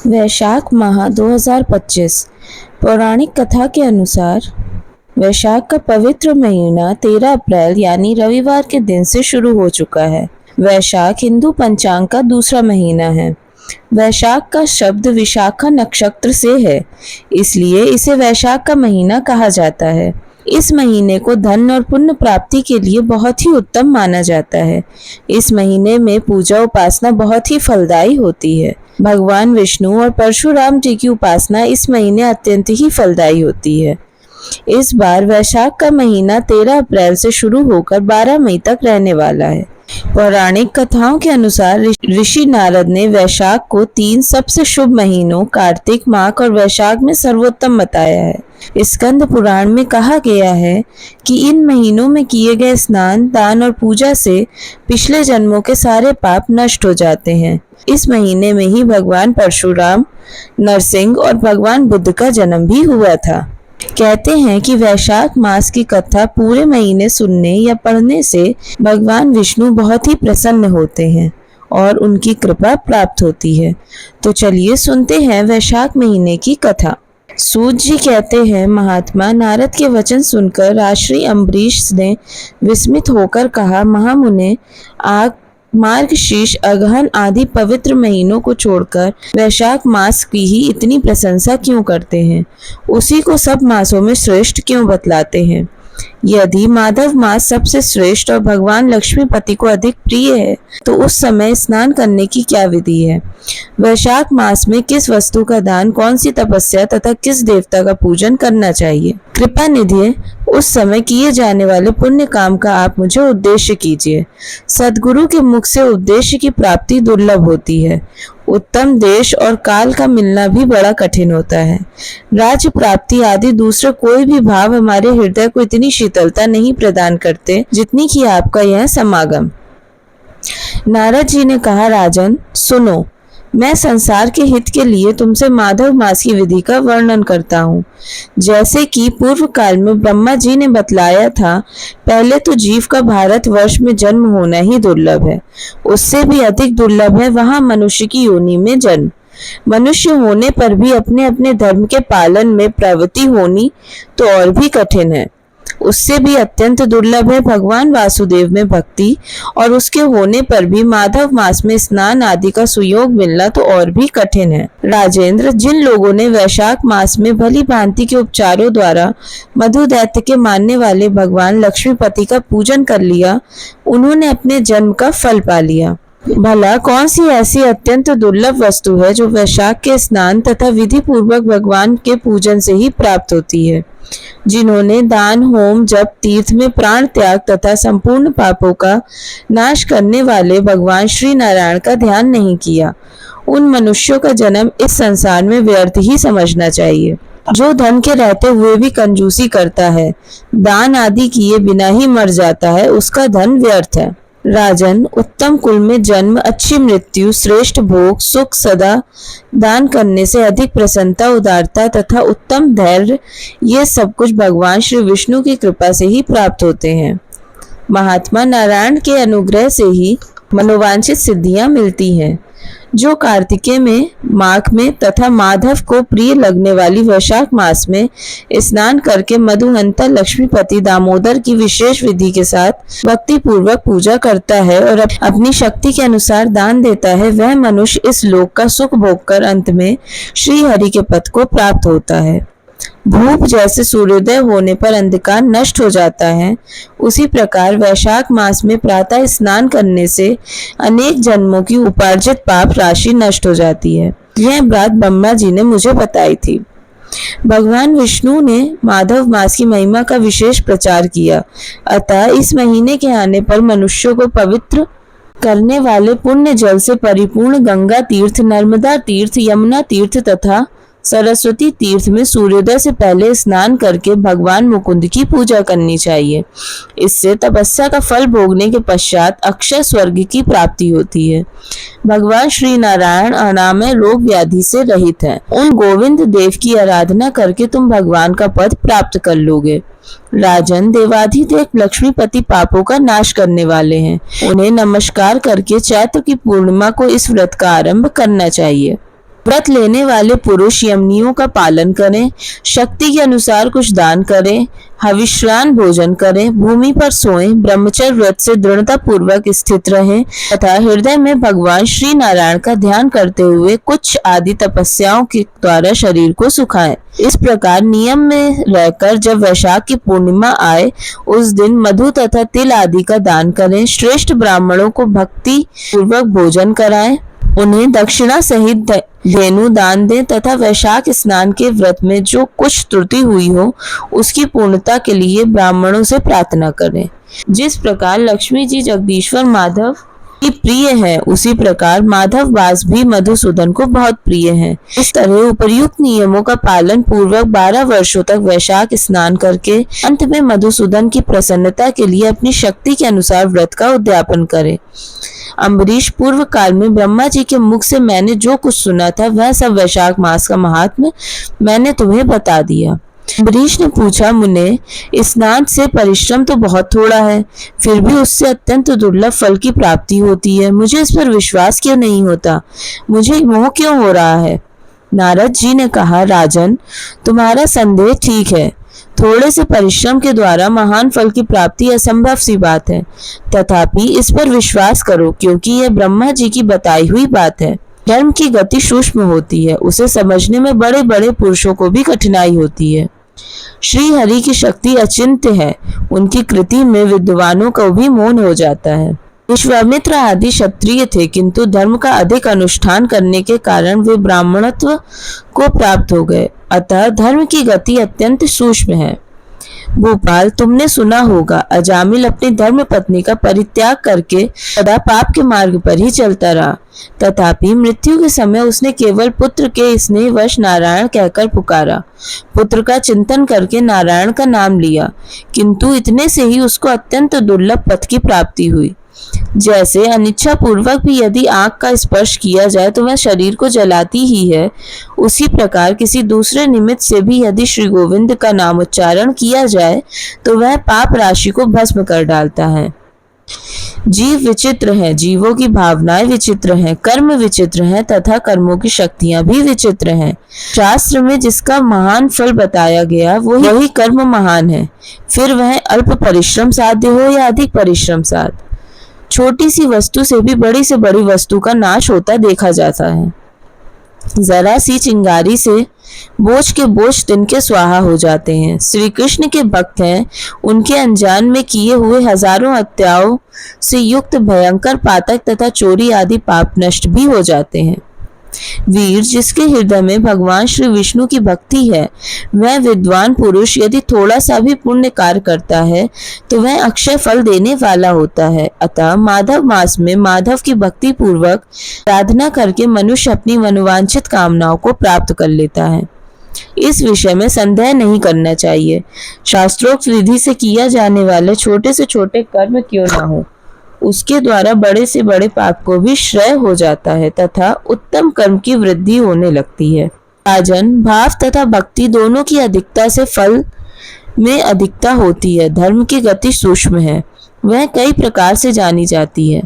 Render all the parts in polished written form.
वैशाख माह 2025। पौराणिक कथा के अनुसार वैशाख का पवित्र महीना 13 अप्रैल यानी रविवार के दिन से शुरू हो चुका है। वैशाख हिंदू पंचांग का दूसरा महीना है। वैशाख का शब्द विशाखा नक्षत्र से है, इसलिए इसे वैशाख का महीना कहा जाता है। इस महीने को धन और पुण्य प्राप्ति के लिए बहुत ही उत्तम माना जाता है। इस महीने में पूजा उपासना बहुत ही फलदायी होती है। भगवान विष्णु और परशुराम जी की उपासना इस महीने अत्यंत ही फलदायी होती है। इस बार वैशाख का महीना 13 अप्रैल से शुरू होकर 12 मई तक रहने वाला है। पौराणिक कथाओं के अनुसार ऋषि नारद ने वैशाख को 3 सबसे शुभ महीनों कार्तिक, माघ और वैशाख में सर्वोत्तम बताया है। स्कंद पुराण में कहा गया है कि इन महीनों में किए गए स्नान, दान और पूजा से पिछले जन्मों के सारे पाप नष्ट हो जाते हैं। इस महीने में ही भगवान परशुराम, नरसिंह और भगवान बुद्ध का जन्म भी हुआ था। कहते हैं कि वैशाख मास की कथा पूरे महीने सुनने या पढ़ने से भगवान विष्णु बहुत ही प्रसन्न होते हैं और उनकी कृपा प्राप्त होती है। तो चलिए सुनते हैं वैशाख महीने की कथा। सूत जी कहते हैं, महात्मा नारद के वचन सुनकर राजश्री अम्बरीश ने विस्मित होकर कहा, महामुने, आप मार्गशीर्ष, अगहन आदि पवित्र महीनों को छोड़कर वैशाख मास की ही इतनी प्रशंसा क्यों करते हैं? उसी को सब मासों में श्रेष्ठ क्यों बतलाते हैं? यदि माधव मास सबसे श्रेष्ठ और भगवान लक्ष्मीपति को अधिक प्रिय है, तो उस समय स्नान करने की क्या विधि है? वैशाख मास में किस वस्तु का दान, कौन सी तपस्या तथा किस देवता का पूजन करना चाहिए? कृपा निधि, उस समय किए जाने वाले पुण्य काम का आप मुझे उद्देश्य कीजिए। सद्गुरु के मुख से उद्देश्य की प्राप्ति दुर्लभ होती है। उत्तम देश और काल का मिलना भी बड़ा कठिन होता है। राज्य प्राप्ति आदि दूसरे कोई भी भाव हमारे हृदय को इतनी शीतलता नहीं प्रदान करते जितनी कि आपका यह समागम। नारद जी ने कहा, राजन सुनो, मैं संसार के हित के लिए तुमसे माधव मास की विधि का वर्णन करता हूँ। जैसे कि पूर्व काल में ब्रह्मा जी ने बतलाया था, पहले तो जीव का भारत वर्ष में जन्म होना ही दुर्लभ है। उससे भी अधिक दुर्लभ है वहां मनुष्य की योनि में जन्म। मनुष्य होने पर भी अपने अपने धर्म के पालन में प्रवृत्ति होनी तो और भी कठिन है। उससे भी अत्यंत दुर्लभ है भगवान वासुदेव में भक्ति, और उसके होने पर भी माधव मास में स्नान आदि का सुयोग मिलना तो और भी कठिन है। राजेंद्र, जिन लोगों ने वैशाख मास में भली भांति के उपचारों द्वारा मधु दैत्य के मानने वाले भगवान लक्ष्मीपति का पूजन कर लिया, उन्होंने अपने जन्म का फल पा लिया। भला कौन सी ऐसी अत्यंत दुर्लभ वस्तु है जो वैशाख के स्नान तथा विधि पूर्वक भगवान के पूजन से ही प्राप्त होती है? जिन्होंने दान, होम, जप, तीर्थ में प्राण त्याग तथा संपूर्ण पापों का नाश करने वाले भगवान श्री नारायण का ध्यान नहीं किया, उन मनुष्यों का जन्म इस संसार में व्यर्थ ही समझना चाहिए। जो धन के रहते हुए भी कंजूसी करता है, दान आदि किए बिना ही मर जाता है, उसका धन व्यर्थ है। राजन, उत्तम कुल में जन्म, अच्छी मृत्यु, श्रेष्ठ भोग, सुख, सदा दान करने से अधिक प्रसन्नता, उदारता तथा उत्तम धैर्य, ये सब कुछ भगवान श्री विष्णु की कृपा से ही प्राप्त होते हैं। महात्मा नारायण के अनुग्रह से ही मनोवांछित सिद्धियां मिलती हैं। जो कार्तिकेय में, माघ में तथा माधव को प्रिय लगने वाली वैशाख मास में स्नान करके मधुहंता लक्ष्मीपति दामोदर की विशेष विधि के साथ भक्ति पूर्वक पूजा करता है और अपनी शक्ति के अनुसार दान देता है, वह मनुष्य इस लोक का सुख भोग कर अंत में श्री हरि के पद को प्राप्त होता है। धूप जैसे सूर्योदय होने पर अंधकार नष्ट हो जाता है, उसी प्रकार वैशाख मास में प्रातः स्नान करने से अनेक जन्मों की उपार्जित पाप राशि नष्ट हो जाती है। यह बात ब्रह्मा जी ने मुझे बताई थी। भगवान विष्णु ने माधव मास की महिमा का विशेष प्रचार किया, अतः इस महीने के आने पर मनुष्यों को पवित्र करने वाले पुण्य जल से परिपूर्ण गंगा तीर्थ, नर्मदा तीर्थ, यमुना तीर्थ तथा सरस्वती तीर्थ में सूर्योदय से पहले स्नान करके भगवान मुकुंद की पूजा करनी चाहिए। इससे तपस्या का फल भोगने के पश्चात अक्षय स्वर्ग की प्राप्ति होती है। भगवान श्री नारायण अनामय रोग व्याधि से रहित हैं। उन गोविंद देव की आराधना करके तुम भगवान का पद प्राप्त कर लोगे। राजन, देवाधिदेव लक्ष्मीपति पापों का नाश करने वाले हैं। उन्हें नमस्कार करके चैत्र की पूर्णिमा को इस व्रत का आरंभ करना चाहिए। व्रत लेने वाले पुरुष यमनियों का पालन करें, शक्ति के अनुसार कुछ दान करें, हविष्यान्न भोजन करें, भूमि पर सोएं, ब्रह्मचर्य व्रत से दृढ़ता पूर्वक स्थित रहें तथा हृदय में भगवान श्री नारायण का ध्यान करते हुए कुछ आदि तपस्याओं के द्वारा शरीर को सुखाएं। इस प्रकार नियम में रहकर जब वैशाख की पूर्णिमा आए उस दिन मधु तथा तिल आदि का दान करें, श्रेष्ठ ब्राह्मणों को भक्ति पूर्वक भोजन कराएं, उन्हें दक्षिणा सहित धेनु दान दें तथा वैशाख स्नान के व्रत में जो कुछ त्रुटि हुई हो उसकी पूर्णता के लिए ब्राह्मणों से प्रार्थना करें। जिस प्रकार लक्ष्मी जी जगदीश्वर माधव की प्रिय है उसी प्रकार माधव दास भी मधुसूदन को बहुत प्रिय है। इस तरह उपर्युक्त नियमों का पालन पूर्वक 12 वर्षों तक वैशाख स्नान करके अंत में मधुसूदन की प्रसन्नता के लिए अपनी शक्ति के अनुसार व्रत का उद्यापन करें। अम्बरीश, पूर्व काल में ब्रह्मा जी के मुख से मैंने जो कुछ सुना था वह सब वैशाख मास का महात्म्य मैंने तुम्हें बता दिया। अम्बरीश ने पूछा, मुने, स्नान से परिश्रम तो बहुत थोड़ा है, फिर भी उससे अत्यंत दुर्लभ फल की प्राप्ति होती है। मुझे इस पर विश्वास क्यों नहीं होता? मुझे मोह क्यों हो रहा है? नारद जी ने कहा, राजन, तुम्हारा संदेह ठीक है। थोड़े से परिश्रम के द्वारा महान फल की प्राप्ति असंभव सी बात है, तथापि इस पर विश्वास करो क्योंकि यह ब्रह्मा जी की बताई हुई बात है। धर्म की गति सूक्ष्म होती है, उसे समझने में बड़े बड़े पुरुषों को भी कठिनाई होती है। श्री हरि की शक्ति अचिंत्य है, उनकी कृति में विद्वानों को भी मौन हो जाता है। विश्वामित्र आदि क्षत्रिय थे, किंतु धर्म का अधिक अनुष्ठान करने के कारण वे ब्राह्मणत्व को प्राप्त हो गए। अतः धर्म की गति अत्यंत सूक्ष्म है। भोपाल, तुमने सुना होगा अजामिल अपनी धर्म पत्नी का परित्याग करके सदा पाप के मार्ग पर ही चलता रहा, तथापि मृत्यु के समय उसने केवल पुत्र के स्नेहवश नारायण कहकर पुकारा, पुत्र का चिंतन करके नारायण का नाम लिया, किंतु इतने से ही उसको अत्यंत दुर्लभ पद की प्राप्ति हुई। जैसे अनिच्छा पूर्वक भी यदि आंख का स्पर्श किया जाए तो वह शरीर को जलाती ही है, उसी प्रकार किसी दूसरे निमित्त से भी यदि श्री गोविंद का नाम उच्चारण किया जाए तो वह पाप राशि को भस्म कर डालता है। जीव विचित्र हैं, जीवों की भावनाएं विचित्र हैं, कर्म विचित्र हैं तथा कर्मों की शक्तियां भी विचित्र हैं। शास्त्र में जिसका महान फल बताया गया वही कर्म महान है, फिर वह अल्प परिश्रम साध्य हो या अधिक परिश्रम साध्य। छोटी सी वस्तु से भी बड़ी से बड़ी वस्तु का नाश होता देखा जाता है। जरा सी चिंगारी से बोझ के बोझ तिनके स्वाहा हो जाते हैं। श्री कृष्ण के भक्त हैं, उनके अनजान में किए हुए हजारों हत्याओं से युक्त भयंकर पातक तथा चोरी आदि पाप नष्ट भी हो जाते हैं। वीर, जिसके हृदय में भगवान श्री विष्णु की भक्ति है, वह विद्वान पुरुष यदि थोड़ा सा भी पुण्य कार्य करता है तो वह अक्षय फल देने वाला होता है। अतः माधव मास में माधव की भक्ति पूर्वक प्रार्थना करके मनुष्य अपनी मनोवांछित कामनाओं को प्राप्त कर लेता है। इस विषय में संदेह नहीं करना चाहिए। शास्त्रोक्त विधि से किया जाने वाले छोटे से छोटे कर्म क्यों न हो, उसके द्वारा बड़े से बड़े पाप को भी श्रेय हो जाता है तथा उत्तम कर्म की वृद्धि होने लगती है। राजन, भाव तथा भक्ति दोनों की अधिकता से फल में अधिकता होती है। धर्म की गति सूक्ष्म है, वह कई प्रकार से जानी जाती है।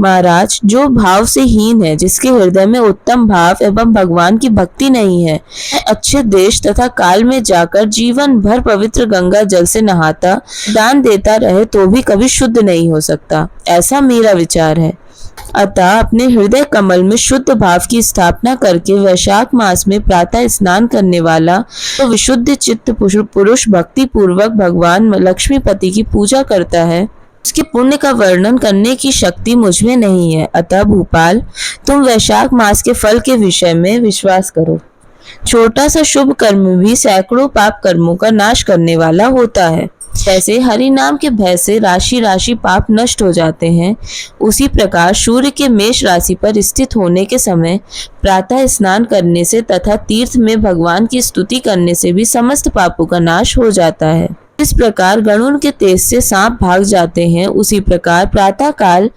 महाराज, जो भाव से हीन है, जिसके हृदय में उत्तम भाव एवं भगवान की भक्ति नहीं है, अच्छे देश तथा काल में जाकर जीवन भर पवित्र गंगा जल से नहाता दान देता रहे तो भी कभी शुद्ध नहीं हो सकता, ऐसा मेरा विचार है। अतः अपने हृदय कमल में शुद्ध भाव की स्थापना करके वैशाख मास में प्रातः स्नान करने वाला तो विशुद्ध चित्त पुरुष भक्ति पूर्वक भगवान लक्ष्मीपति की पूजा करता है, उसके पुण्य का वर्णन करने की शक्ति मुझमें नहीं है। अतः भूपाल, तुम वैशाख मास के फल के विषय में विश्वास करो। छोटा सा शुभ कर्म भी सैकड़ों पाप कर्मों का नाश करने वाला होता है। जैसे हरि नाम के भय से राशि राशि पाप नष्ट हो जाते हैं, उसी प्रकार सूर्य के मेष राशि पर स्थित होने के समय प्रातः स्नान करने से तथा तीर्थ में भगवान की स्तुति करने से भी समस्त पापों का नाश हो जाता है। इस प्रकार गरुड़ के तेज से सांप भाग जाते हैं, उसी प्रकार प्रातः काल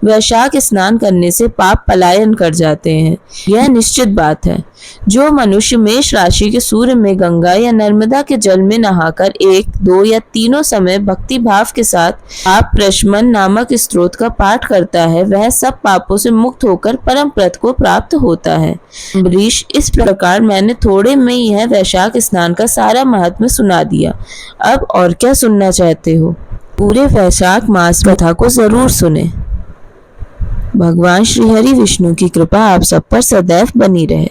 वैशाख स्नान करने से पाप पलायन कर जाते हैं। यह निश्चित बात है। जो मनुष्य मेष राशि के सूर्य में गंगा या नर्मदा के जल में नहाकर 1, 2 या तीनों समय भक्ति भाव के साथ पाप प्रशमन नामक स्तोत्र का पाठ करता है, वह सब पापों से मुक्त होकर परम पद को प्राप्त होता है। अम्बरीश, इस प्रकार मैंने थोड़े में यह वैशाख स्नान का सारा महात्म्य सुना दिया। अब और क्या सुनना चाहते हो? पूरे वैशाख मास कथा को जरूर सुने। भगवान श्री हरि विष्णु की कृपा आप सब पर सदैव बनी रहे।